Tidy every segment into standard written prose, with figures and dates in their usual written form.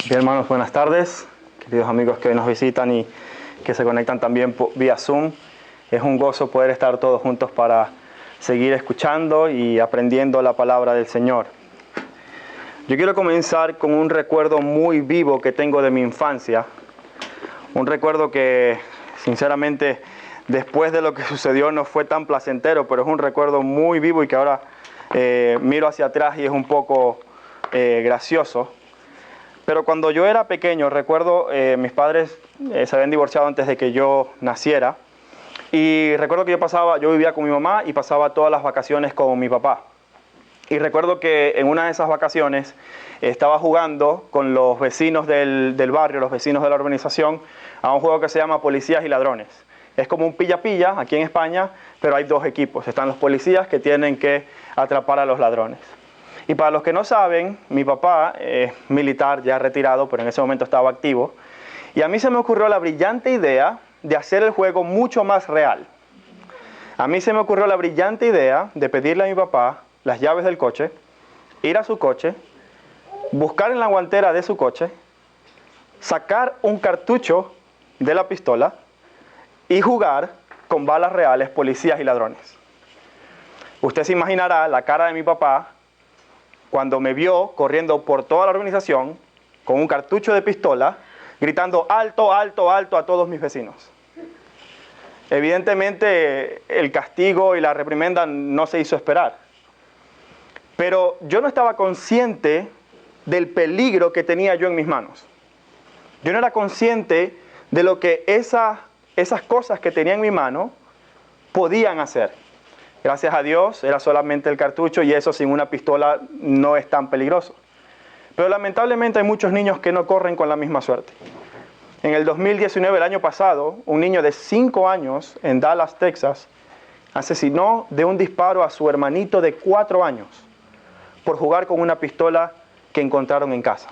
Bien, hermanos, buenas tardes, queridos amigos que hoy nos visitan y que se conectan también vía Zoom. Es un gozo poder estar todos juntos para seguir escuchando y aprendiendo la palabra del Señor. Yo quiero comenzar con un recuerdo muy vivo que tengo de mi infancia. Un recuerdo que, sinceramente, después de lo que sucedió no fue tan placentero, pero es un recuerdo muy vivo y que ahora miro hacia atrás y es un poco gracioso. Pero cuando yo era pequeño, recuerdo, mis padres se habían divorciado antes de que yo naciera. Y recuerdo que yo vivía con mi mamá y pasaba todas las vacaciones con mi papá. Y recuerdo que en una de esas vacaciones estaba jugando con los vecinos del barrio, los vecinos de la urbanización, a un juego que se llama Policías y Ladrones. Es como un pilla-pilla aquí en España, pero hay dos equipos. Están los policías que tienen que atrapar a los ladrones. Y para los que no saben, mi papá es militar, ya retirado, pero en ese momento estaba activo. Y a mí se me ocurrió la brillante idea de hacer el juego mucho más real. A mí se me ocurrió la brillante idea de pedirle a mi papá las llaves del coche, ir a su coche, buscar en la guantera de su coche, sacar un cartucho de la pistola y jugar con balas reales, policías y ladrones. Usted se imaginará la cara de mi papá cuando me vio corriendo por toda la urbanización con un cartucho de pistola, gritando alto, alto, alto a todos mis vecinos. Evidentemente el castigo y la reprimenda no se hizo esperar. Pero yo no estaba consciente del peligro que tenía yo en mis manos. Yo no era consciente de lo que esas cosas que tenía en mi mano podían hacer. Gracias a Dios era solamente el cartucho y eso sin una pistola no es tan peligroso. Pero lamentablemente hay muchos niños que no corren con la misma suerte. En el 2019, el año pasado, un niño de 5 años en Dallas, Texas, asesinó de un disparo a su hermanito de 4 años por jugar con una pistola que encontraron en casa.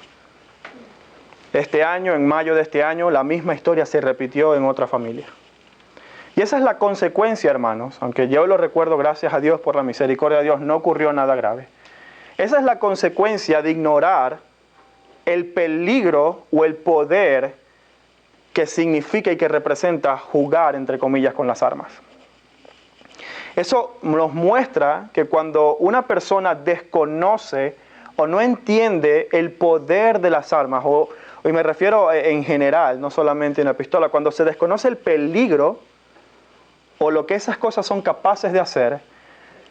Este año, en mayo de este año, la misma historia se repitió en otra familia. Y esa es la consecuencia, hermanos, aunque yo lo recuerdo, gracias a Dios, por la misericordia de Dios, no ocurrió nada grave. Esa es la consecuencia de ignorar el peligro o el poder que significa y que representa jugar, entre comillas, con las armas. Eso nos muestra que cuando una persona desconoce o no entiende el poder de las armas, y me refiero en general, no solamente en la pistola, cuando se desconoce el peligro o lo que esas cosas son capaces de hacer,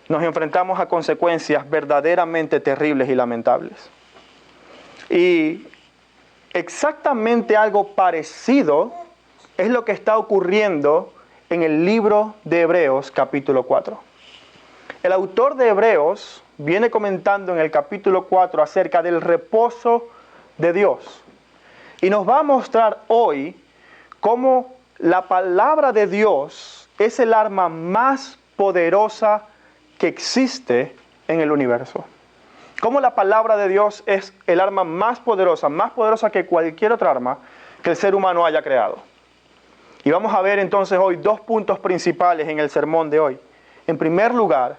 nos enfrentamos a consecuencias verdaderamente terribles y lamentables. Y exactamente algo parecido es lo que está ocurriendo en el libro de Hebreos, capítulo 4. El autor de Hebreos viene comentando en el capítulo 4 acerca del reposo de Dios. Y nos va a mostrar hoy cómo la palabra de Dios es el arma más poderosa que existe en el universo. Cómo la palabra de Dios es el arma más poderosa que cualquier otra arma que el ser humano haya creado. Y vamos a ver entonces hoy 2 puntos principales en el sermón de hoy. En primer lugar,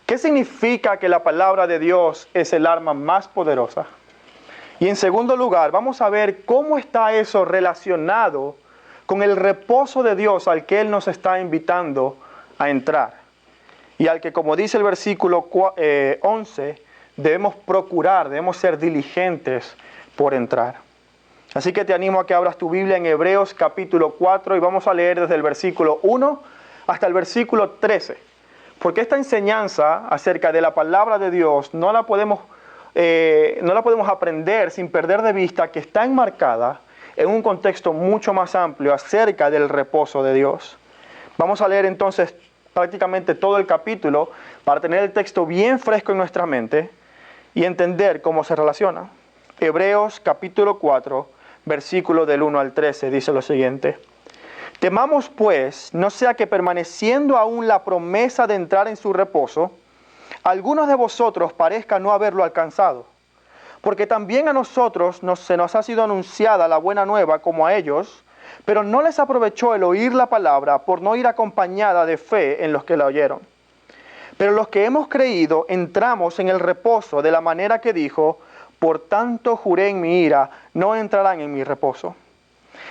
¿qué significa que la palabra de Dios es el arma más poderosa? Y en segundo lugar, vamos a ver cómo está eso relacionado con el reposo de Dios al que Él nos está invitando a entrar. Y al que, como dice el versículo 11, debemos ser diligentes por entrar. Así que te animo a que abras tu Biblia en Hebreos capítulo 4 y vamos a leer desde el versículo 1 hasta el versículo 13. Porque esta enseñanza acerca de la palabra de Dios no la podemos aprender sin perder de vista que está enmarcada en un contexto mucho más amplio acerca del reposo de Dios. Vamos a leer entonces prácticamente todo el capítulo para tener el texto bien fresco en nuestra mente y entender cómo se relaciona. Hebreos capítulo 4, versículo del 1 al 13, dice lo siguiente. Temamos pues, no sea que permaneciendo aún la promesa de entrar en su reposo, algunos de vosotros parezca no haberlo alcanzado. Porque también a nosotros se nos ha sido anunciada la buena nueva como a ellos, pero no les aprovechó el oír la palabra por no ir acompañada de fe en los que la oyeron. Pero los que hemos creído entramos en el reposo de la manera que dijo, Por tanto juré en mi ira, no entrarán en mi reposo.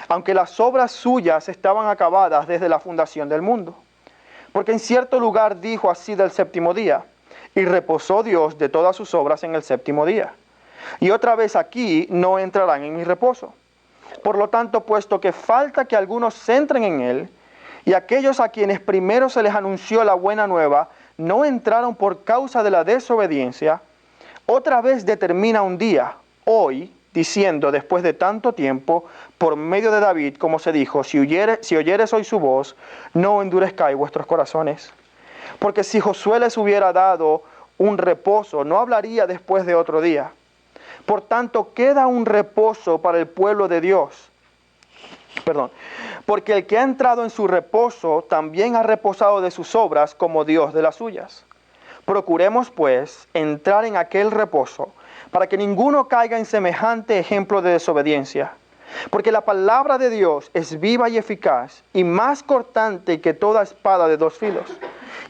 Aunque las obras suyas estaban acabadas desde la fundación del mundo. Porque en cierto lugar dijo así del séptimo día, y reposó Dios de todas sus obras en el séptimo día. Y otra vez aquí, no entrarán en mi reposo. Por lo tanto, puesto que falta que algunos entren en él, y aquellos a quienes primero se les anunció la buena nueva, no entraron por causa de la desobediencia, otra vez determina un día, hoy, diciendo después de tanto tiempo, por medio de David, como se dijo, si oyeres hoy su voz, no endurezcáis vuestros corazones. Porque si Josué les hubiera dado un reposo, no hablaría después de otro día. Por tanto, queda un reposo para el pueblo de Dios. Porque el que ha entrado en su reposo también ha reposado de sus obras como Dios de las suyas. Procuremos, pues, entrar en aquel reposo, para que ninguno caiga en semejante ejemplo de desobediencia. Porque la palabra de Dios es viva y eficaz, y más cortante que toda espada de dos filos,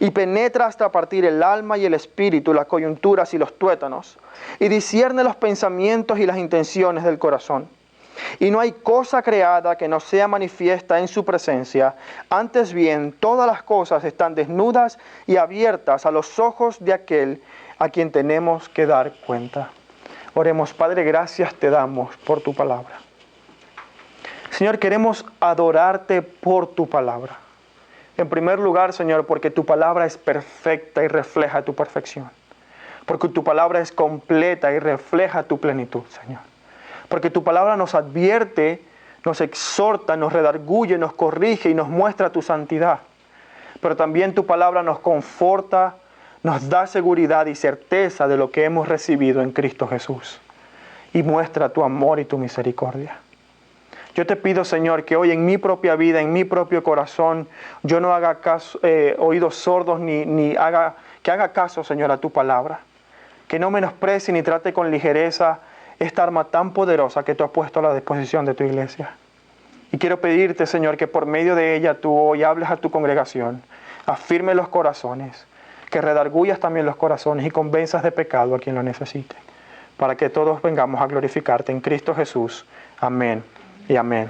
y penetra hasta partir el alma y el espíritu, las coyunturas y los tuétanos, y discierne los pensamientos y las intenciones del corazón. Y no hay cosa creada que no sea manifiesta en su presencia. Antes bien, todas las cosas están desnudas y abiertas a los ojos de aquel a quien tenemos que dar cuenta. Oremos. Padre, gracias te damos por tu palabra. Señor, queremos adorarte por tu palabra. En primer lugar, Señor, porque tu palabra es perfecta y refleja tu perfección. Porque tu palabra es completa y refleja tu plenitud, Señor. Porque tu palabra nos advierte, nos exhorta, nos redarguye, nos corrige y nos muestra tu santidad. Pero también tu palabra nos conforta, nos da seguridad y certeza de lo que hemos recibido en Cristo Jesús. Y muestra tu amor y tu misericordia. Yo te pido, Señor, que hoy en mi propia vida, en mi propio corazón, yo no haga caso, oídos sordos que haga caso, Señor, a tu palabra. Que no menosprecie ni trate con ligereza esta arma tan poderosa que tú has puesto a la disposición de tu iglesia. Y quiero pedirte, Señor, que por medio de ella tú hoy hables a tu congregación, afirme los corazones, que redarguyas también los corazones y convenzas de pecado a quien lo necesite, para que todos vengamos a glorificarte en Cristo Jesús. Amén y amén.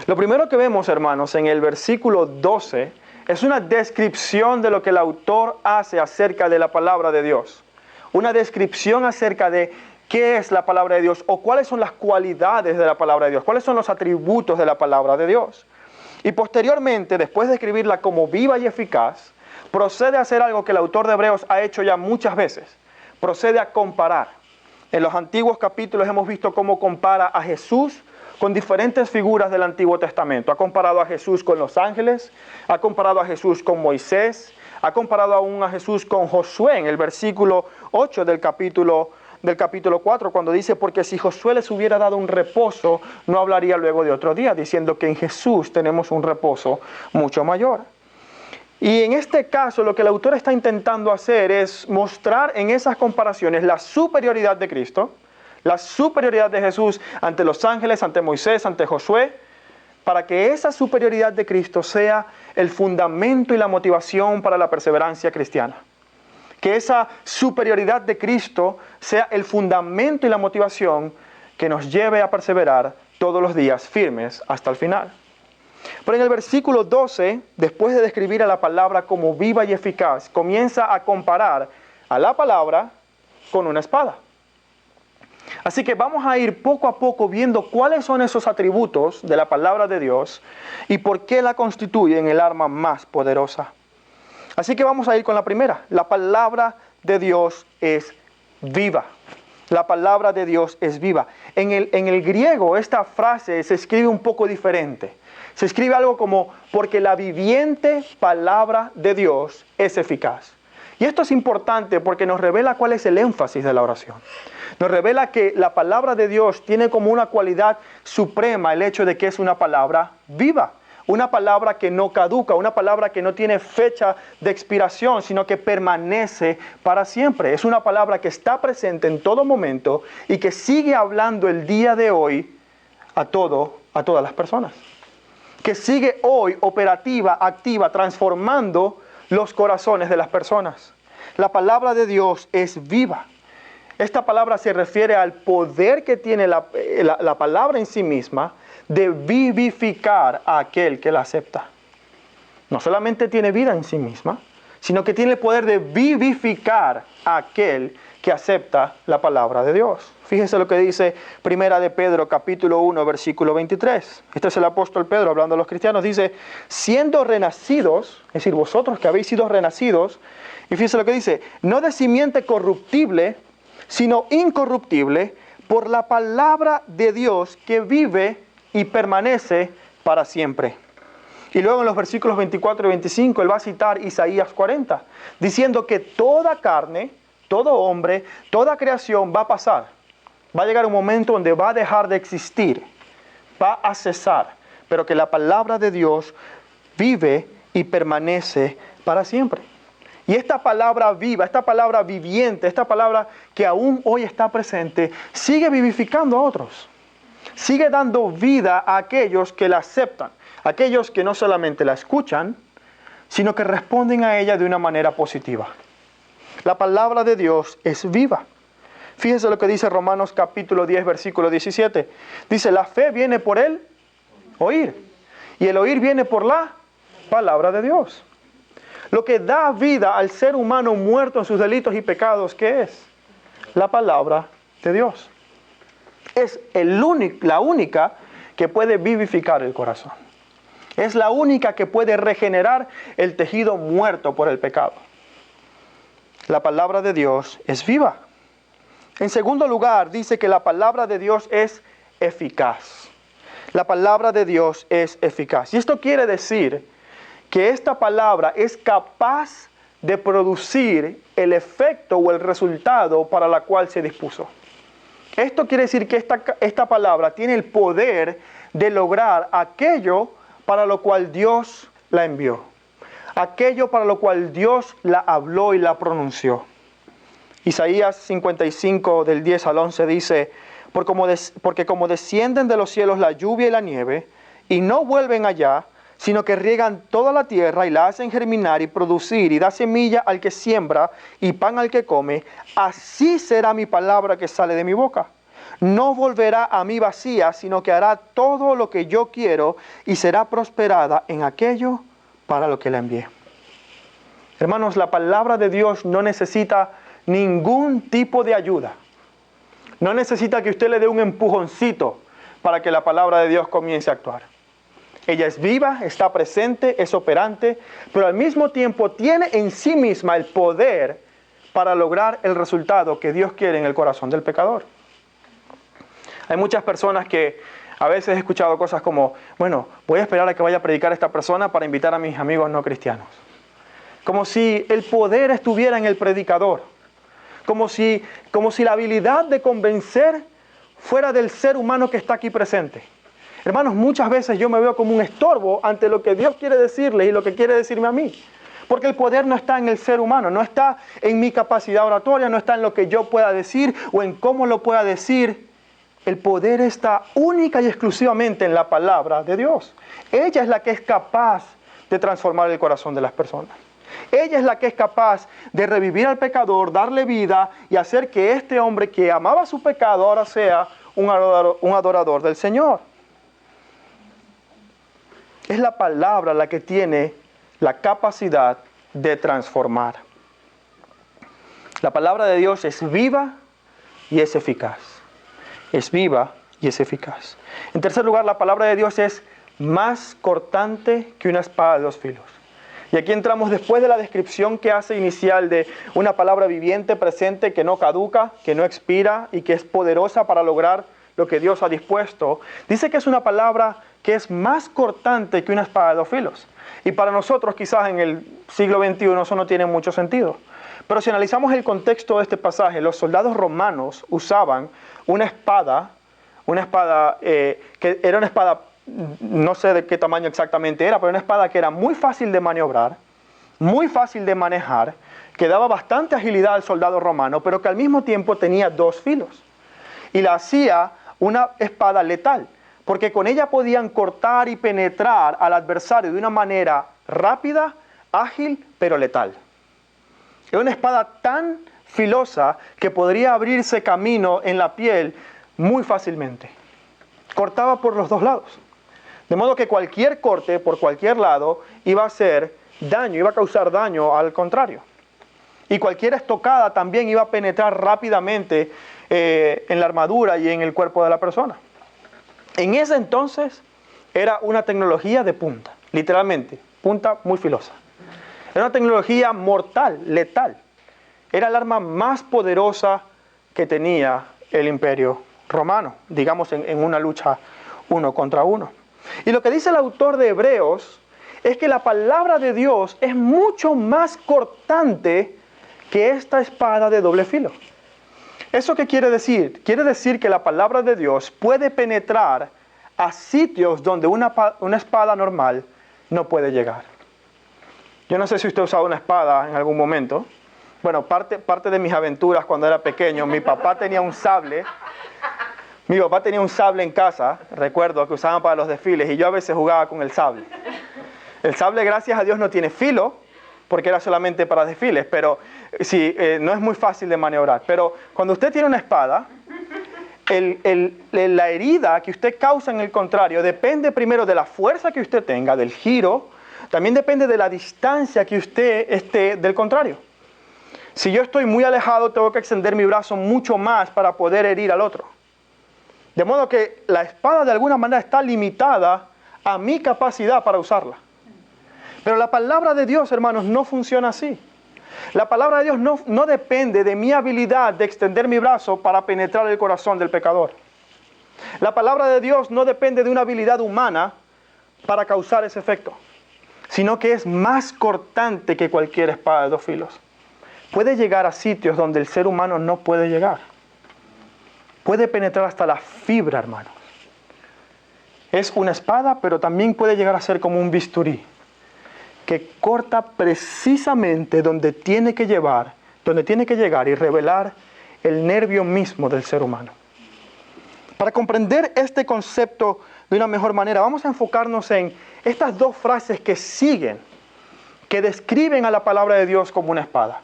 Lo primero que vemos, hermanos, en el versículo 12, es una descripción de lo que el autor hace acerca de la palabra de Dios. Una descripción acerca de qué es la palabra de Dios o cuáles son las cualidades de la palabra de Dios, cuáles son los atributos de la palabra de Dios. Y posteriormente, después de escribirla como viva y eficaz, procede a hacer algo que el autor de Hebreos ha hecho ya muchas veces. Procede a comparar. En los antiguos capítulos hemos visto cómo compara a Jesús con diferentes figuras del Antiguo Testamento. Ha comparado a Jesús con los ángeles, ha comparado a Jesús con Moisés, ha comparado aún a Jesús con Josué en el versículo 8 del capítulo 4, cuando dice, porque si Josué les hubiera dado un reposo, no hablaría luego de otro día, diciendo que en Jesús tenemos un reposo mucho mayor. Y en este caso lo que el autor está intentando hacer es mostrar en esas comparaciones la superioridad de Cristo, la superioridad de Jesús ante los ángeles, ante Moisés, ante Josué, para que esa superioridad de Cristo sea el fundamento y la motivación para la perseverancia cristiana. Que esa superioridad de Cristo sea el fundamento y la motivación que nos lleve a perseverar todos los días firmes hasta el final. Pero en el versículo 12, después de describir a la palabra como viva y eficaz, comienza a comparar a la palabra con una espada. Así que vamos a ir poco a poco viendo cuáles son esos atributos de la palabra de Dios y por qué la constituyen el arma más poderosa. Así que vamos a ir con la primera. La palabra de Dios es viva. La palabra de Dios es viva. En el griego esta frase se escribe un poco diferente. Se escribe algo como, porque la viviente palabra de Dios es eficaz. Y esto es importante porque nos revela cuál es el énfasis de la oración. Nos revela que la palabra de Dios tiene como una cualidad suprema el hecho de que es una palabra viva. Una palabra que no caduca, una palabra que no tiene fecha de expiración, sino que permanece para siempre. Es una palabra que está presente en todo momento y que sigue hablando el día de hoy a todas las personas. Que sigue hoy operativa, activa, transformando los corazones de las personas. La palabra de Dios es viva. esta palabra se refiere al poder que tiene la palabra en sí misma de vivificar a aquel que la acepta. No solamente tiene vida en sí misma, sino que tiene el poder de vivificar a aquel que acepta la palabra de Dios. Fíjense lo que dice Primera de Pedro, capítulo 1, versículo 23. Este es el apóstol Pedro hablando a los cristianos. Dice, siendo renacidos, es decir, vosotros que habéis sido renacidos, y fíjense lo que dice, no de simiente corruptible, sino incorruptible, por la palabra de Dios que vive y permanece para siempre. Y luego en los versículos 24 y 25 él va a citar Isaías 40, diciendo que toda carne, todo hombre, toda creación va a pasar. Va a llegar un momento donde va a dejar de existir, va a cesar, pero que la palabra de Dios vive y permanece para siempre. Y esta palabra viva, esta palabra viviente, esta palabra que aún hoy está presente, sigue vivificando a otros. Sigue dando vida a aquellos que la aceptan, aquellos que no solamente la escuchan, sino que responden a ella de una manera positiva. La palabra de Dios es viva. Fíjese lo que dice Romanos capítulo 10, versículo 17. Dice, la fe viene por el oír, y el oír viene por la palabra de Dios. Lo que da vida al ser humano muerto en sus delitos y pecados, ¿qué es? La palabra de Dios. Es la única que puede vivificar el corazón. Es la única que puede regenerar el tejido muerto por el pecado. La palabra de Dios es viva. En segundo lugar, dice que la palabra de Dios es eficaz. La palabra de Dios es eficaz. Y esto quiere decir que esta palabra es capaz de producir el efecto o el resultado para la cual se dispuso. Esto quiere decir que esta palabra tiene el poder de lograr aquello para lo cual Dios la envió. Aquello para lo cual Dios la habló y la pronunció. Isaías 55 del 10 al 11 dice, porque como descienden de los cielos la lluvia y la nieve, y no vuelven allá, sino que riegan toda la tierra y la hacen germinar y producir y da semilla al que siembra y pan al que come, así será mi palabra que sale de mi boca. No volverá a mí vacía, sino que hará todo lo que yo quiero y será prosperada en aquello para lo que la envié. Hermanos, la palabra de Dios no necesita ningún tipo de ayuda. No necesita que usted le dé un empujoncito para que la palabra de Dios comience a actuar. Ella es viva, está presente, es operante, pero al mismo tiempo tiene en sí misma el poder para lograr el resultado que Dios quiere en el corazón del pecador. Hay muchas personas que a veces he escuchado cosas como, bueno, voy a esperar a que vaya a predicar esta persona para invitar a mis amigos no cristianos. Como si el poder estuviera en el predicador. Como si la habilidad de convencer fuera del ser humano que está aquí presente. Hermanos, muchas veces yo me veo como un estorbo ante lo que Dios quiere decirle y lo que quiere decirme a mí. Porque el poder no está en el ser humano, no está en mi capacidad oratoria, no está en lo que yo pueda decir o en cómo lo pueda decir. El poder está única y exclusivamente en la palabra de Dios. Ella es la que es capaz de transformar el corazón de las personas. Ella es la que es capaz de revivir al pecador, darle vida y hacer que este hombre que amaba su pecado ahora sea un adorador del Señor. Es la palabra la que tiene la capacidad de transformar. La palabra de Dios es viva y es eficaz. Es viva y es eficaz. En tercer lugar, la palabra de Dios es más cortante que una espada de dos filos. Y aquí entramos después de la descripción que hace inicial de una palabra viviente, presente, que no caduca, que no expira y que es poderosa para lograr lo que Dios ha dispuesto. Dice que es una palabra que es más cortante que una espada de dos filos. Y para nosotros quizás en el siglo XXI eso no tiene mucho sentido. Pero si analizamos el contexto de este pasaje, los soldados romanos usaban una espada que era una espada, no sé de qué tamaño exactamente era, pero una espada que era muy fácil de maniobrar, muy fácil de manejar, que daba bastante agilidad al soldado romano, pero que al mismo tiempo tenía dos filos. Y la hacía una espada letal, porque con ella podían cortar y penetrar al adversario de una manera rápida, ágil, pero letal. Era una espada tan filosa que podría abrirse camino en la piel muy fácilmente. Cortaba por los dos lados. De modo que cualquier corte por cualquier lado iba a hacer daño, iba a causar daño al contrario. Y cualquier estocada también iba a penetrar rápidamente en la armadura y en el cuerpo de la persona. En ese entonces era una tecnología de punta, literalmente, punta muy filosa. Era una tecnología mortal, letal. Era el arma más poderosa que tenía el Imperio Romano, digamos en una lucha uno contra uno. Y lo que dice el autor de Hebreos es que la palabra de Dios es mucho más cortante que esta espada de doble filo. ¿Eso qué quiere decir? Quiere decir que la palabra de Dios puede penetrar a sitios donde una espada normal no puede llegar. Yo no sé si usted ha usado una espada en algún momento. Bueno, parte de mis aventuras cuando era pequeño, mi papá tenía un sable. Mi papá tenía un sable en casa, recuerdo, que usaban para los desfiles, y yo a veces jugaba con el sable. El sable, gracias a Dios, no tiene filo, porque era solamente para desfiles, pero sí, no es muy fácil de maniobrar. Pero cuando usted tiene una espada, la herida que usted causa en el contrario depende primero de la fuerza que usted tenga, del giro, también depende de la distancia que usted esté del contrario. Si yo estoy muy alejado, tengo que extender mi brazo mucho más para poder herir al otro. De modo que la espada de alguna manera está limitada a mi capacidad para usarla. Pero la palabra de Dios, hermanos, no funciona así. La palabra de Dios no depende de mi habilidad de extender mi brazo para penetrar el corazón del pecador. La palabra de Dios no depende de una habilidad humana para causar ese efecto, sino que es más cortante que cualquier espada de dos filos. Puede llegar a sitios donde el ser humano no puede llegar. Puede penetrar hasta la fibra, hermanos. Es una espada, pero también puede llegar a ser como un bisturí, que corta precisamente donde tiene que llegar y revelar el nervio mismo del ser humano. Para comprender este concepto de una mejor manera, vamos a enfocarnos en estas dos frases que siguen, que describen a la palabra de Dios como una espada.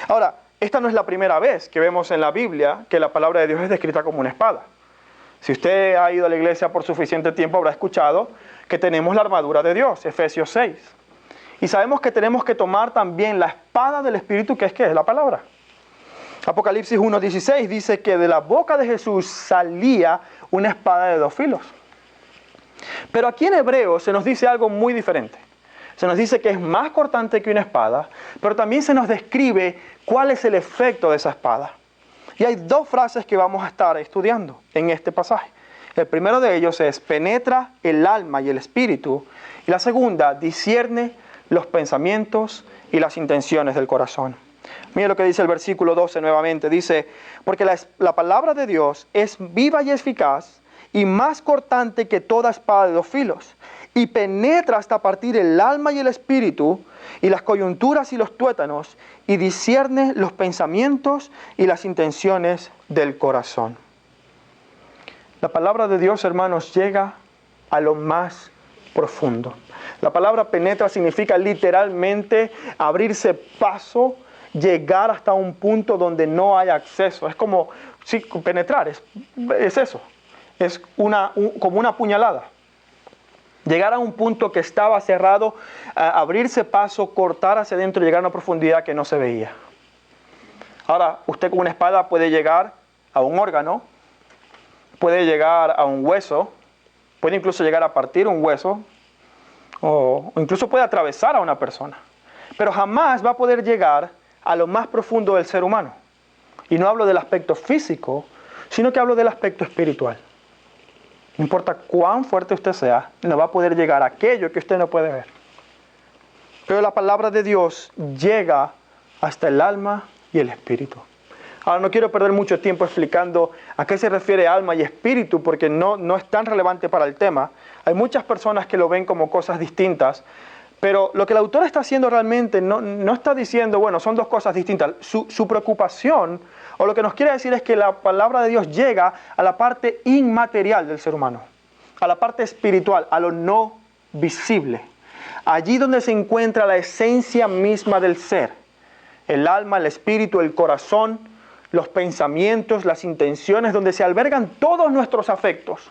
Ahora, esta no es la primera vez que vemos en la Biblia que la palabra de Dios es descrita como una espada. Si usted ha ido a la iglesia por suficiente tiempo, habrá escuchado que tenemos la armadura de Dios, Efesios 6. Y sabemos que tenemos que tomar también la espada del Espíritu, que es la palabra. Apocalipsis 1:16 dice que de la boca de Jesús salía una espada de dos filos. Pero aquí en Hebreos se nos dice algo muy diferente. Se nos dice que es más cortante que una espada, pero también se nos describe cuál es el efecto de esa espada. Y hay dos frases que vamos a estar estudiando en este pasaje. El primero de ellos es, penetra el alma y el espíritu. Y la segunda, discierne los pensamientos y las intenciones del corazón. Mira lo que dice el versículo 12 nuevamente. Dice, porque la palabra de Dios es viva y eficaz y más cortante que toda espada de dos filos. Y penetra hasta partir el alma y el espíritu y las coyunturas y los tuétanos y discierne los pensamientos y las intenciones del corazón. La palabra de Dios, hermanos, llega a lo más profundo. La palabra penetra significa literalmente abrirse paso, llegar hasta un punto donde no hay acceso. Es como, sí, penetrar, es eso. Es como una puñalada. Llegar a un punto que estaba cerrado, abrirse paso, cortar hacia adentro y llegar a una profundidad que no se veía. Ahora, usted con una espada puede llegar a un órgano, puede llegar a un hueso, puede incluso llegar a partir un hueso, o incluso puede atravesar a una persona. Pero jamás va a poder llegar a lo más profundo del ser humano. Y no hablo del aspecto físico, sino que hablo del aspecto espiritual. No importa cuán fuerte usted sea, no va a poder llegar a aquello que usted no puede ver. Pero la palabra de Dios llega hasta el alma y el espíritu. Ahora no quiero perder mucho tiempo explicando a qué se refiere alma y espíritu, porque no es tan relevante para el tema. Hay muchas personas que lo ven como cosas distintas, pero lo que el autor está haciendo realmente no está diciendo, bueno, son dos cosas distintas. Su preocupación, o lo que nos quiere decir es que la palabra de Dios llega a la parte inmaterial del ser humano, a la parte espiritual, a lo no visible. Allí donde se encuentra la esencia misma del ser. el alma, el espíritu, el corazón, los pensamientos, las intenciones, donde se albergan todos nuestros afectos,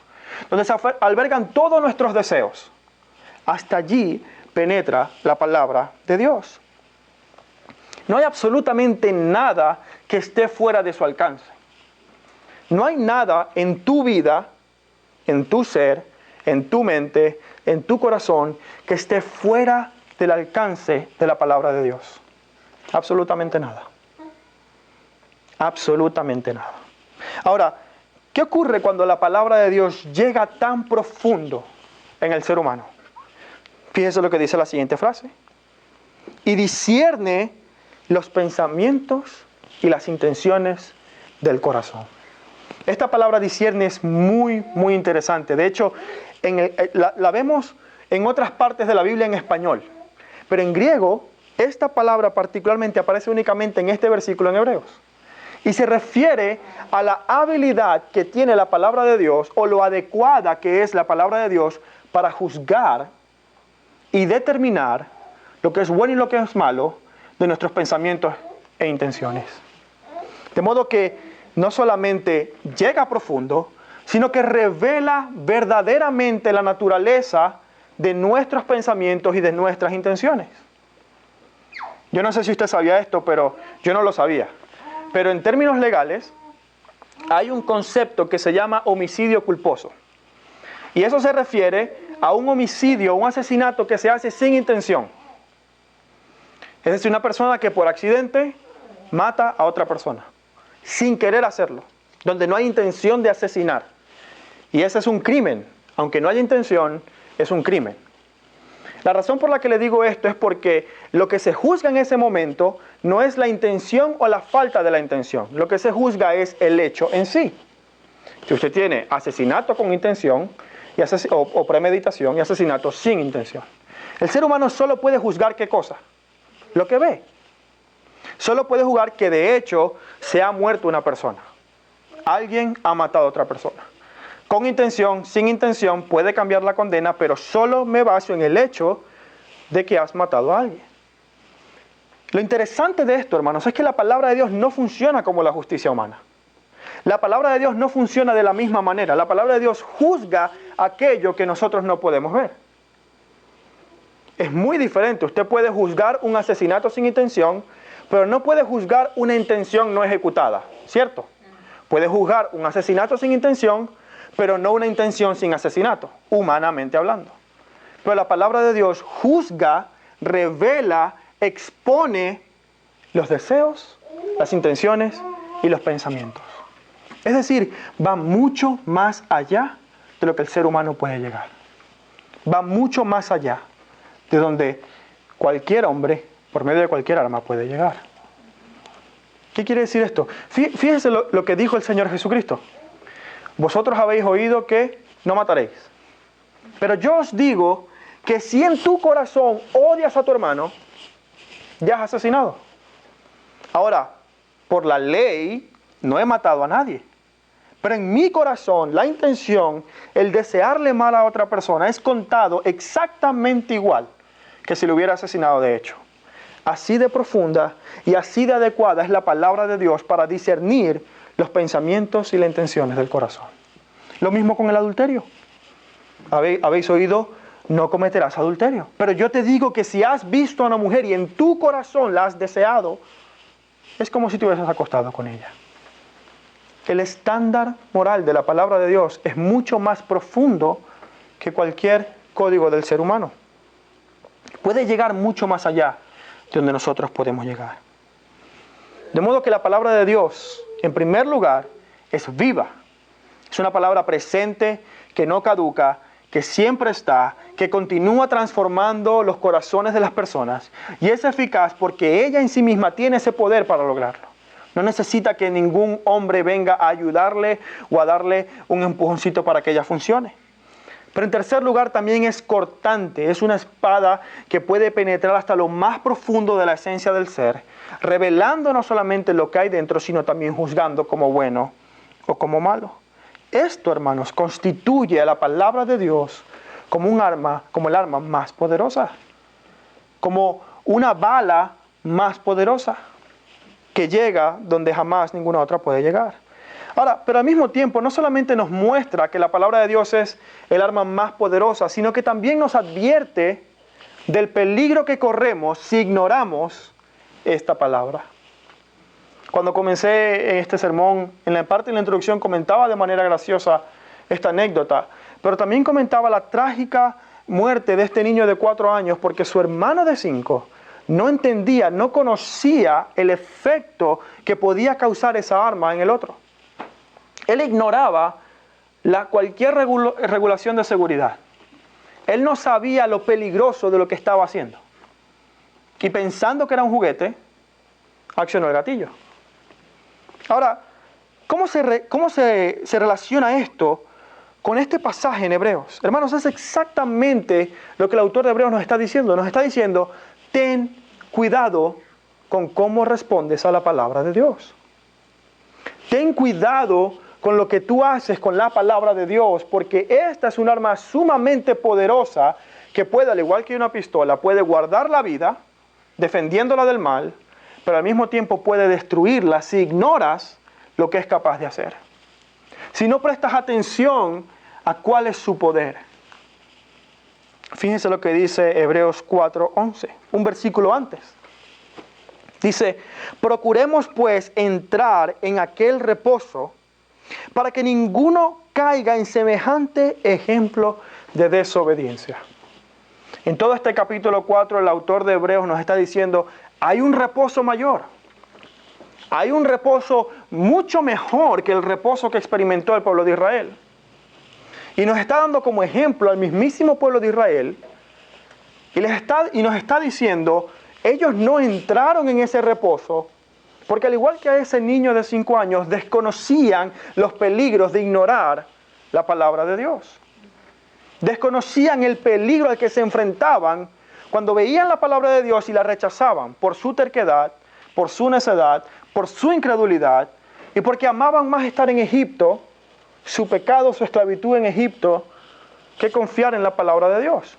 donde se albergan todos nuestros deseos. Hasta allí penetra la palabra de Dios. No hay absolutamente nada que esté fuera de su alcance. No hay nada en tu vida, en tu ser, en tu mente, en tu corazón, que esté fuera del alcance de la palabra de Dios. Absolutamente nada. Absolutamente nada. Ahora, ¿qué ocurre cuando la palabra de Dios llega tan profundo en el ser humano? Fíjese lo que dice la siguiente frase. Y discierne los pensamientos y las intenciones del corazón. Esta palabra discierne es muy, muy interesante. De hecho, la vemos en otras partes de la Biblia en español. Pero en griego, esta palabra particularmente aparece únicamente en este versículo en Hebreos. Y se refiere a la habilidad que tiene la palabra de Dios, o lo adecuada que es la palabra de Dios para juzgar y determinar lo que es bueno y lo que es malo de nuestros pensamientos e intenciones. De modo que no solamente llega profundo, sino que revela verdaderamente la naturaleza de nuestros pensamientos y de nuestras intenciones. Yo no sé si usted sabía esto, pero yo no lo sabía. Pero en términos legales, hay un concepto que se llama homicidio culposo. Y eso se refiere a un homicidio, un asesinato que se hace sin intención. Es decir, una persona que por accidente mata a otra persona, sin querer hacerlo, donde no hay intención de asesinar. Y ese es un crimen. Aunque no haya intención, es un crimen. La razón por la que le digo esto es porque lo que se juzga en ese momento no es la intención o la falta de la intención. Lo que se juzga es el hecho en sí. Si usted tiene asesinato con intención o premeditación y asesinato sin intención. El ser humano solo puede juzgar ¿qué cosa? Lo que ve. Solo puede juzgar que de hecho se ha muerto una persona. Alguien ha matado a otra persona. Con intención, sin intención, puede cambiar la condena, pero solo me baso en el hecho de que has matado a alguien. Lo interesante de esto, hermanos, es que la palabra de Dios no funciona como la justicia humana. La palabra de Dios no funciona de la misma manera. La palabra de Dios juzga aquello que nosotros no podemos ver. Es muy diferente. Usted puede juzgar un asesinato sin intención, pero no puede juzgar una intención no ejecutada, ¿cierto? Puede juzgar un asesinato sin intención, pero no una intención sin asesinato, humanamente hablando. Pero la palabra de Dios juzga, revela, expone los deseos, las intenciones y los pensamientos. Es decir, va mucho más allá de lo que el ser humano puede llegar. Va mucho más allá de donde cualquier hombre, por medio de cualquier arma, puede llegar. ¿Qué quiere decir esto? Fíjense lo que dijo el Señor Jesucristo. Vosotros habéis oído que no mataréis. Pero yo os digo que si en tu corazón odias a tu hermano, ya has asesinado. Ahora, por la ley, no he matado a nadie. Pero en mi corazón, la intención, el desearle mal a otra persona, es contado exactamente igual que si lo hubiera asesinado de hecho. Así de profunda y así de adecuada es la palabra de Dios para discernir los pensamientos y las intenciones del corazón. Lo mismo con el adulterio. Habéis oído, no cometerás adulterio. Pero yo te digo que si has visto a una mujer y en tu corazón la has deseado, es como si te hubieses acostado con ella. El estándar moral de la palabra de Dios es mucho más profundo que cualquier código del ser humano. Puede llegar mucho más allá de donde nosotros podemos llegar. De modo que la palabra de Dios, en primer lugar, es viva. Es una palabra presente, que no caduca, que siempre está, que continúa transformando los corazones de las personas. Y es eficaz porque ella en sí misma tiene ese poder para lograrlo. No necesita que ningún hombre venga a ayudarle o a darle un empujoncito para que ella funcione. Pero en tercer lugar también es cortante, es una espada que puede penetrar hasta lo más profundo de la esencia del ser, revelando no solamente lo que hay dentro, sino también juzgando como bueno o como malo. Esto, hermanos, constituye a la palabra de Dios como un arma, como el arma más poderosa, como una bala más poderosa. que llega donde jamás ninguna otra puede llegar. Ahora, pero al mismo tiempo no solamente nos muestra que la palabra de Dios es el arma más poderosa, sino que también nos advierte del peligro que corremos si ignoramos esta palabra. Cuando comencé en este sermón, en la parte de la introducción comentaba de manera graciosa esta anécdota, pero también comentaba la trágica muerte de este niño de 4 años porque su hermano de 5 no entendía, no conocía el efecto que podía causar esa arma en el otro. Él ignoraba cualquier regulación de seguridad. Él no sabía lo peligroso de lo que estaba haciendo. Y pensando que era un juguete, accionó el gatillo. Ahora, ¿cómo se relaciona esto con este pasaje en Hebreos? Hermanos, es exactamente lo que el autor de Hebreos nos está diciendo. Nos está diciendo, ten cuidado con cómo respondes a la palabra de Dios. Ten cuidado con lo que tú haces con la palabra de Dios, porque esta es un arma sumamente poderosa que puede, al igual que una pistola, puede guardar la vida, defendiéndola del mal, pero al mismo tiempo puede destruirla si ignoras lo que es capaz de hacer. Si no prestas atención a cuál es su poder. Fíjense lo que dice Hebreos 4:11, un versículo antes. Dice, procuremos pues entrar en aquel reposo para que ninguno caiga en semejante ejemplo de desobediencia. En todo este capítulo 4, el autor de Hebreos nos está diciendo, hay un reposo mayor. Hay un reposo mucho mejor que el reposo que experimentó el pueblo de Israel. Y nos está dando como ejemplo al mismísimo pueblo de Israel. Y nos está diciendo, ellos no entraron en ese reposo porque al igual que a ese niño de 5 años, desconocían los peligros de ignorar la palabra de Dios. Desconocían el peligro al que se enfrentaban cuando veían la palabra de Dios y la rechazaban por su terquedad, por su necedad, por su incredulidad y porque amaban más estar en Egipto, su pecado, su esclavitud en Egipto, que confiar en la palabra de Dios.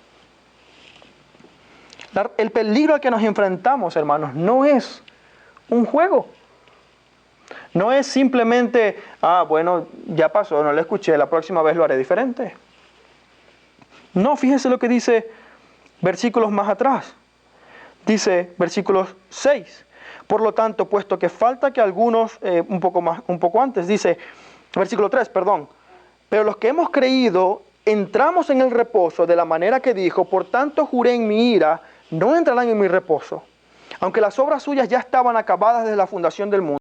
El peligro al que nos enfrentamos, hermanos, no es un juego. No es simplemente, bueno, ya pasó, no lo escuché, la próxima vez lo haré diferente. No, fíjense lo que dice versículos más atrás. Dice versículos 6. Por lo tanto, puesto que falta que algunos, un poco antes, dice, versículo 3, perdón. Pero los que hemos creído, entramos en el reposo de la manera que dijo, por tanto juré en mi ira, no entrarán en mi reposo. Aunque las obras suyas ya estaban acabadas desde la fundación del mundo.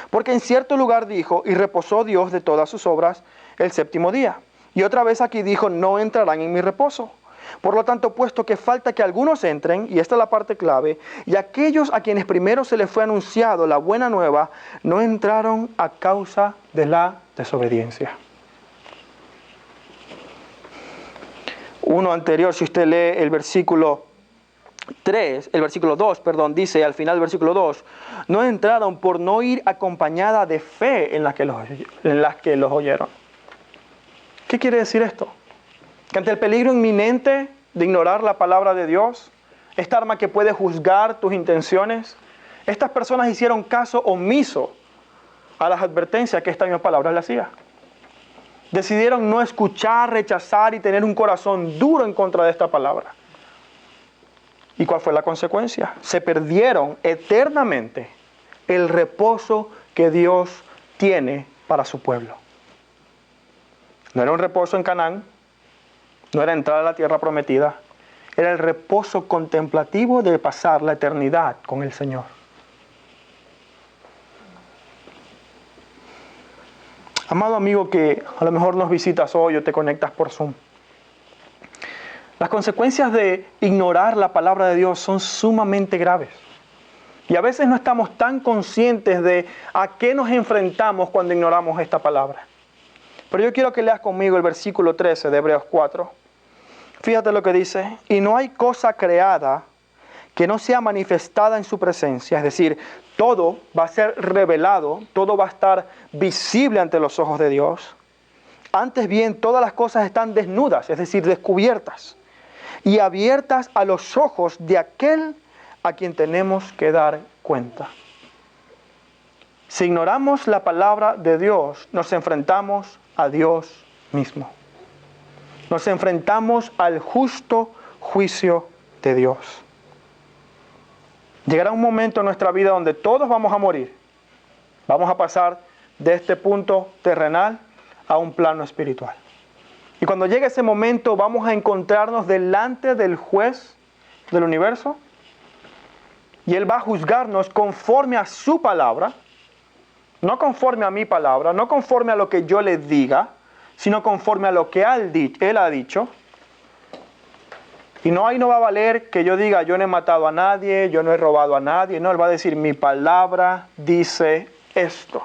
Porque en cierto lugar dijo, y reposó Dios de todas sus obras el 7º día. Y otra vez aquí dijo, no entrarán en mi reposo. Por lo tanto, puesto que falta que algunos entren, y esta es la parte clave, y aquellos a quienes primero se les fue anunciado la buena nueva, no entraron a causa de la desobediencia. Uno anterior, si usted lee el versículo 2, dice al final del versículo 2, no entraron por no ir acompañada de fe en las que los oyeron. ¿Qué quiere decir esto? Que ante el peligro inminente de ignorar la palabra de Dios, esta arma que puede juzgar tus intenciones, estas personas hicieron caso omiso a las advertencias que esta misma palabra le hacía. Decidieron no escuchar, rechazar y tener un corazón duro en contra de esta palabra. ¿Y cuál fue la consecuencia? Se perdieron eternamente el reposo que Dios tiene para su pueblo. No era un reposo en Canaán, no era entrar a la tierra prometida, era el reposo contemplativo de pasar la eternidad con el Señor. Amado amigo que a lo mejor nos visitas hoy o te conectas por Zoom, las consecuencias de ignorar la palabra de Dios son sumamente graves. Y a veces no estamos tan conscientes de a qué nos enfrentamos cuando ignoramos esta palabra. Pero yo quiero que leas conmigo el versículo 13 de Hebreos 4. Fíjate lo que dice. Y no hay cosa creada que no sea manifestada en su presencia. Es decir, todo va a ser revelado, todo va a estar visible ante los ojos de Dios. Antes bien, todas las cosas están desnudas, es decir, descubiertas. Y abiertas a los ojos de aquel a quien tenemos que dar cuenta. Si ignoramos la palabra de Dios, nos enfrentamos a Dios mismo. Nos enfrentamos al justo juicio de Dios. Llegará un momento en nuestra vida donde todos vamos a morir. Vamos a pasar de este punto terrenal a un plano espiritual. Y cuando llegue ese momento vamos a encontrarnos delante del juez del universo y Él va a juzgarnos conforme a su palabra, no conforme a mi palabra, no conforme a lo que yo le diga, sino conforme a lo que Él ha dicho. Y ahí no va a valer que yo diga, yo no he matado a nadie, yo no he robado a nadie. No, Él va a decir, mi palabra dice esto.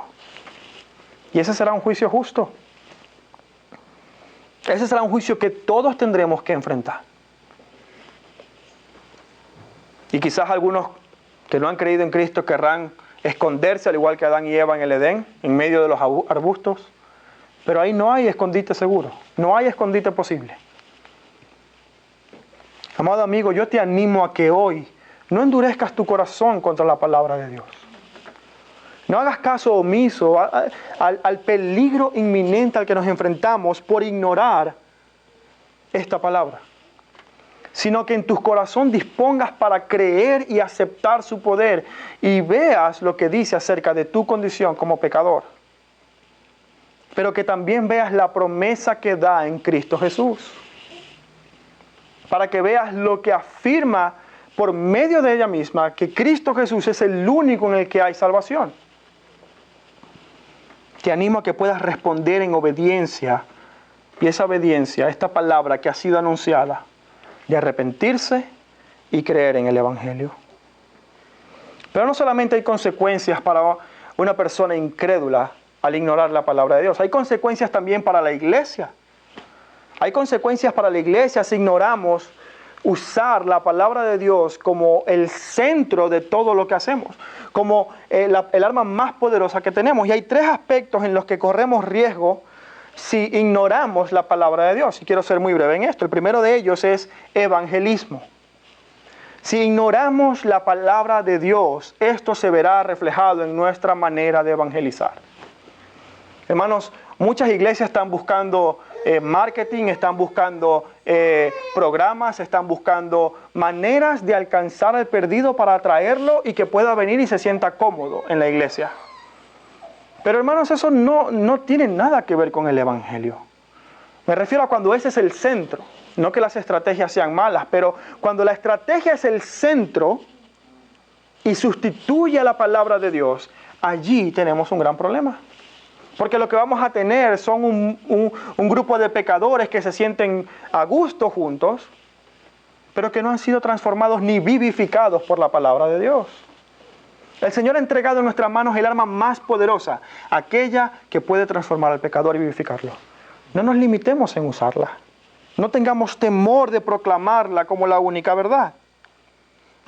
Y ese será un juicio justo. Ese será un juicio que todos tendremos que enfrentar. Y quizás algunos que no han creído en Cristo querrán esconderse, al igual que Adán y Eva en el Edén, en medio de los arbustos. Pero ahí no hay escondite seguro, no hay escondite posible. Amado amigo, yo te animo a que hoy no endurezcas tu corazón contra la palabra de Dios. No hagas caso omiso al peligro inminente al que nos enfrentamos por ignorar esta palabra, sino que en tu corazón dispongas para creer y aceptar su poder y veas lo que dice acerca de tu condición como pecador. Pero que también veas la promesa que da en Cristo Jesús. Para que veas lo que afirma por medio de ella misma, que Cristo Jesús es el único en el que hay salvación. Te animo a que puedas responder en obediencia, y esa obediencia, esta palabra que ha sido anunciada, de arrepentirse y creer en el Evangelio. Pero no solamente hay consecuencias para una persona incrédula al ignorar la palabra de Dios. Hay consecuencias también para la iglesia. Hay consecuencias para la iglesia si ignoramos usar la palabra de Dios como el centro de todo lo que hacemos, como el arma más poderosa que tenemos. Y hay 3 aspectos en los que corremos riesgo si ignoramos la palabra de Dios. Y quiero ser muy breve en esto. El primero de ellos es evangelismo. Si ignoramos la palabra de Dios, esto se verá reflejado en nuestra manera de evangelizar. Hermanos, muchas iglesias están buscando marketing, están buscando programas, están buscando maneras de alcanzar al perdido para atraerlo y que pueda venir y se sienta cómodo en la iglesia. Pero hermanos, eso no tiene nada que ver con el Evangelio. Me refiero a cuando ese es el centro. No que las estrategias sean malas, pero cuando la estrategia es el centro y sustituye a la palabra de Dios, allí tenemos un gran problema. Porque lo que vamos a tener son un grupo de pecadores que se sienten a gusto juntos, pero que no han sido transformados ni vivificados por la palabra de Dios. El Señor ha entregado en nuestras manos el arma más poderosa, aquella que puede transformar al pecador y vivificarlo. No nos limitemos en usarla. No tengamos temor de proclamarla como la única verdad.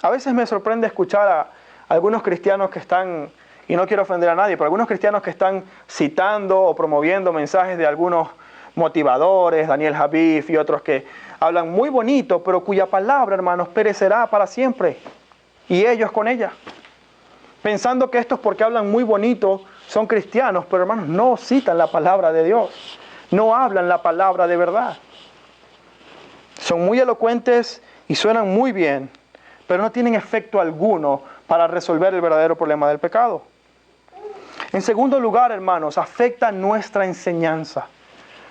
A veces me sorprende escuchar a algunos cristianos que están, y no quiero ofender a nadie, pero algunos cristianos que están citando o promoviendo mensajes de algunos motivadores, Daniel Habib y otros que hablan muy bonito, pero cuya palabra, hermanos, perecerá para siempre. Y ellos con ella. Pensando que estos, porque hablan muy bonito, son cristianos, pero hermanos, no citan la palabra de Dios. No hablan la palabra de verdad. Son muy elocuentes y suenan muy bien, pero no tienen efecto alguno para resolver el verdadero problema del pecado. En segundo lugar, hermanos, afecta nuestra enseñanza.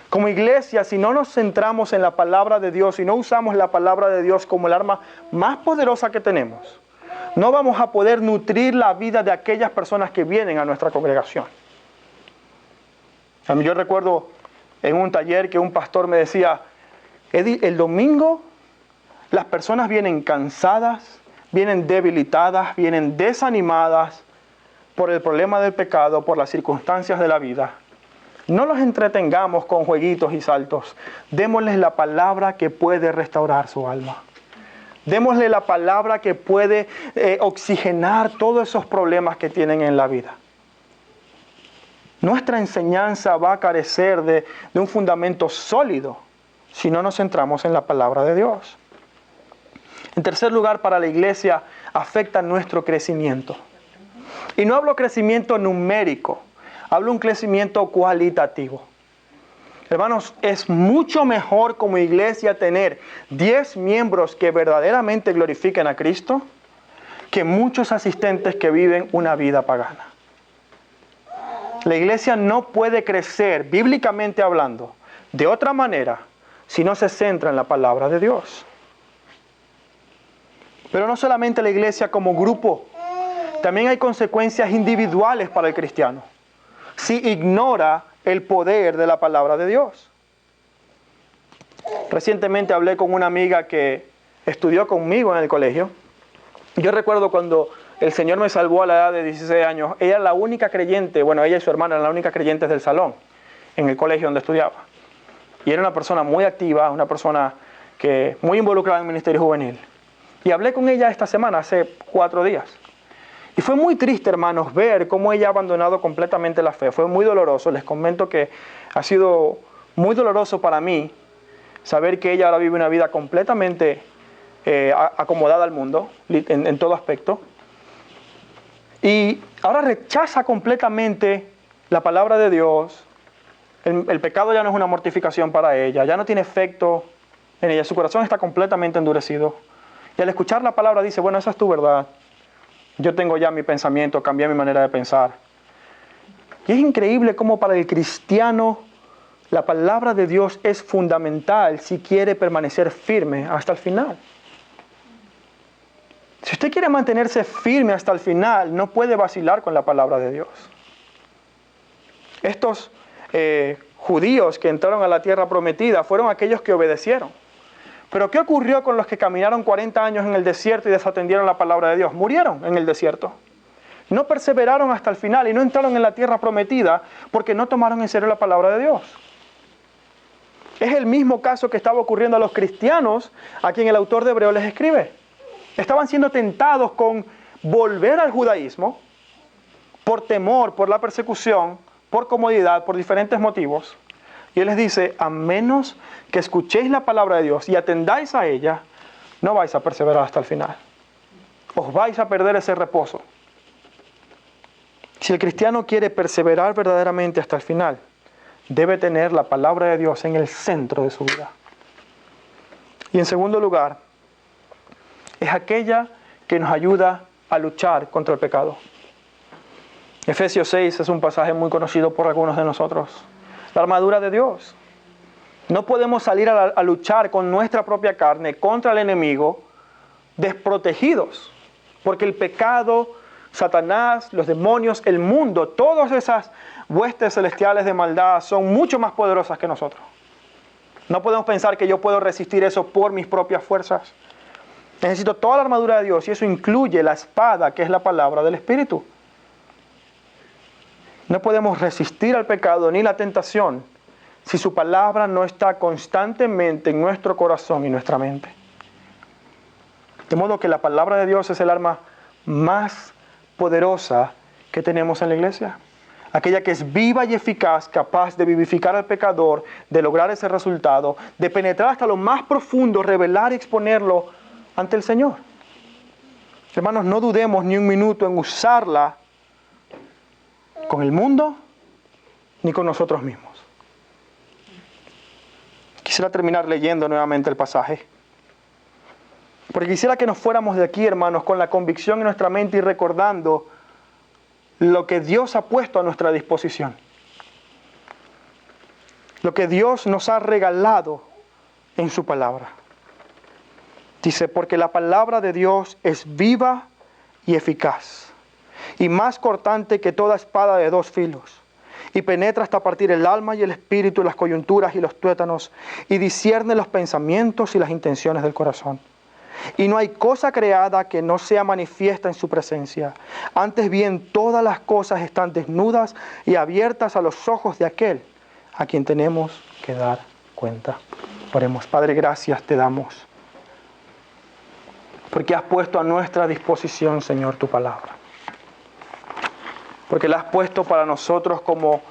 Como iglesia, si no nos centramos en la palabra de Dios y no usamos la palabra de Dios como el arma más poderosa que tenemos, no vamos a poder nutrir la vida de aquellas personas que vienen a nuestra congregación. Yo recuerdo en un taller que un pastor me decía, Eddie, el domingo las personas vienen cansadas, vienen debilitadas, vienen desanimadas por el problema del pecado, por las circunstancias de la vida. No los entretengamos con jueguitos y saltos. Démosles la palabra que puede restaurar su alma. Démosle la palabra que puede oxigenar todos esos problemas que tienen en la vida. Nuestra enseñanza va a carecer de un fundamento sólido si no nos centramos en la palabra de Dios. En tercer lugar, para la iglesia, afecta nuestro crecimiento. Y no hablo crecimiento numérico, hablo un crecimiento cualitativo. Hermanos, es mucho mejor como iglesia tener 10 miembros que verdaderamente glorifiquen a Cristo que muchos asistentes que viven una vida pagana. La iglesia no puede crecer, bíblicamente hablando, de otra manera si no se centra en la palabra de Dios. Pero no solamente la iglesia como grupo, también hay consecuencias individuales para el cristiano si ignora el poder de la palabra de Dios. Recientemente hablé con una amiga que estudió conmigo en el colegio. Yo recuerdo cuando el Señor me salvó a la edad de 16 años, ella era la única creyente, bueno, ella y su hermana eran las únicas creyentes del salón, en el colegio donde estudiaba. Y era una persona muy activa, una persona que muy involucrada en el ministerio juvenil. Y hablé con ella esta semana, hace 4 días. Y fue muy triste, hermanos, ver cómo ella ha abandonado completamente la fe. Fue muy doloroso. Les comento que ha sido muy doloroso para mí saber que ella ahora vive una vida completamente acomodada al mundo, en todo aspecto. Y ahora rechaza completamente la palabra de Dios. El pecado ya no es una mortificación para ella, ya no tiene efecto en ella. Su corazón está completamente endurecido. Y al escuchar la palabra dice, bueno, esa es tu verdad. Yo tengo ya mi pensamiento, cambié mi manera de pensar. Y es increíble cómo para el cristiano la palabra de Dios es fundamental si quiere permanecer firme hasta el final. Si usted quiere mantenerse firme hasta el final, no puede vacilar con la palabra de Dios. Estos judíos que entraron a la tierra prometida fueron aquellos que obedecieron. Pero ¿qué ocurrió con los que caminaron 40 años en el desierto y desatendieron la palabra de Dios? Murieron en el desierto. No perseveraron hasta el final y no entraron en la tierra prometida porque no tomaron en serio la palabra de Dios. Es el mismo caso que estaba ocurriendo a los cristianos a quien el autor de Hebreos les escribe. Estaban siendo tentados con volver al judaísmo por temor, por la persecución, por comodidad, por diferentes motivos. Y Él les dice, a menos que escuchéis la palabra de Dios y atendáis a ella, no vais a perseverar hasta el final. Os vais a perder ese reposo. Si el cristiano quiere perseverar verdaderamente hasta el final, debe tener la palabra de Dios en el centro de su vida. Y en segundo lugar, es aquella que nos ayuda a luchar contra el pecado. Efesios 6 es un pasaje muy conocido por algunos de nosotros. La armadura de Dios. No podemos salir a luchar con nuestra propia carne contra el enemigo desprotegidos, porque el pecado, Satanás, los demonios, el mundo, todas esas huestes celestiales de maldad son mucho más poderosas que nosotros. No podemos pensar que yo puedo resistir eso por mis propias fuerzas. Necesito toda la armadura de Dios y eso incluye la espada, que es la palabra del Espíritu. No podemos resistir al pecado ni la tentación si su palabra no está constantemente en nuestro corazón y nuestra mente. De modo que la palabra de Dios es el arma más poderosa que tenemos en la iglesia. Aquella que es viva y eficaz, capaz de vivificar al pecador, de lograr ese resultado, de penetrar hasta lo más profundo, revelar y exponerlo ante el Señor. Hermanos, no dudemos ni un minuto en usarla con el mundo ni con nosotros mismos. Quisiera terminar leyendo nuevamente el pasaje. Porque quisiera que nos fuéramos de aquí, hermanos, con la convicción en nuestra mente y recordando lo que Dios ha puesto a nuestra disposición. Lo que Dios nos ha regalado en su palabra. Dice, porque la palabra de Dios es viva y eficaz, y más cortante que toda espada de 2 filos, y penetra hasta partir el alma y el espíritu, las coyunturas y los tuétanos, y discierne los pensamientos y las intenciones del corazón. Y no hay cosa creada que no sea manifiesta en su presencia. Antes bien, todas las cosas están desnudas y abiertas a los ojos de aquel a quien tenemos que dar cuenta. Oremos. Padre, gracias te damos, porque has puesto a nuestra disposición, Señor, tu palabra. Porque la has puesto para nosotros como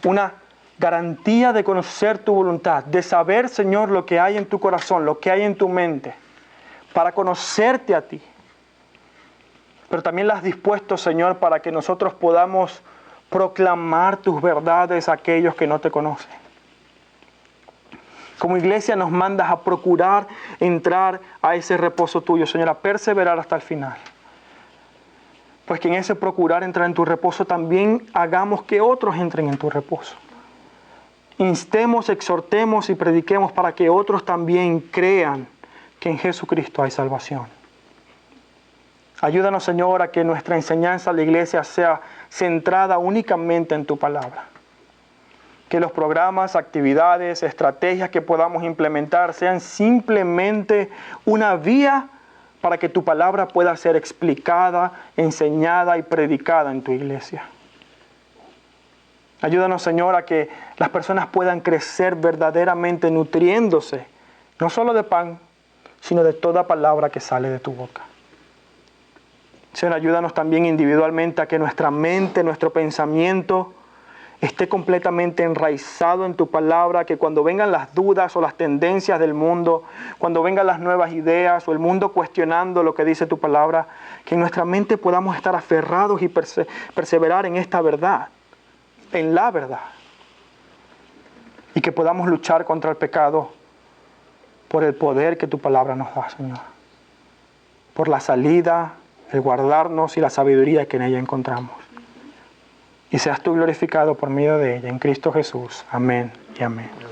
una garantía de conocer tu voluntad, de saber, Señor, lo que hay en tu corazón, lo que hay en tu mente, para conocerte a ti, pero también la has dispuesto, Señor, para que nosotros podamos proclamar tus verdades a aquellos que no te conocen. Como iglesia nos mandas a procurar entrar a ese reposo tuyo, Señor, a perseverar hasta el final. Pues que en ese procurar entrar en tu reposo también hagamos que otros entren en tu reposo. Instemos, exhortemos y prediquemos para que otros también crean que en Jesucristo hay salvación. Ayúdanos, Señor, a que nuestra enseñanza a la iglesia sea centrada únicamente en tu palabra. Que los programas, actividades, estrategias que podamos implementar sean simplemente una vía para que tu palabra pueda ser explicada, enseñada y predicada en tu iglesia. Ayúdanos, Señor, a que las personas puedan crecer verdaderamente nutriéndose, no solo de pan, sino de toda palabra que sale de tu boca. Señor, ayúdanos también individualmente a que nuestra mente, nuestro pensamiento esté completamente enraizado en tu palabra, que cuando vengan las dudas o las tendencias del mundo, cuando vengan las nuevas ideas o el mundo cuestionando lo que dice tu palabra, que en nuestra mente podamos estar aferrados y perseverar en esta verdad, en la verdad, y que podamos luchar contra el pecado por el poder que tu palabra nos da, Señor, por la salida, el guardarnos y la sabiduría que en ella encontramos. Y seas tú glorificado por medio de ella, en Cristo Jesús. Amén y amén.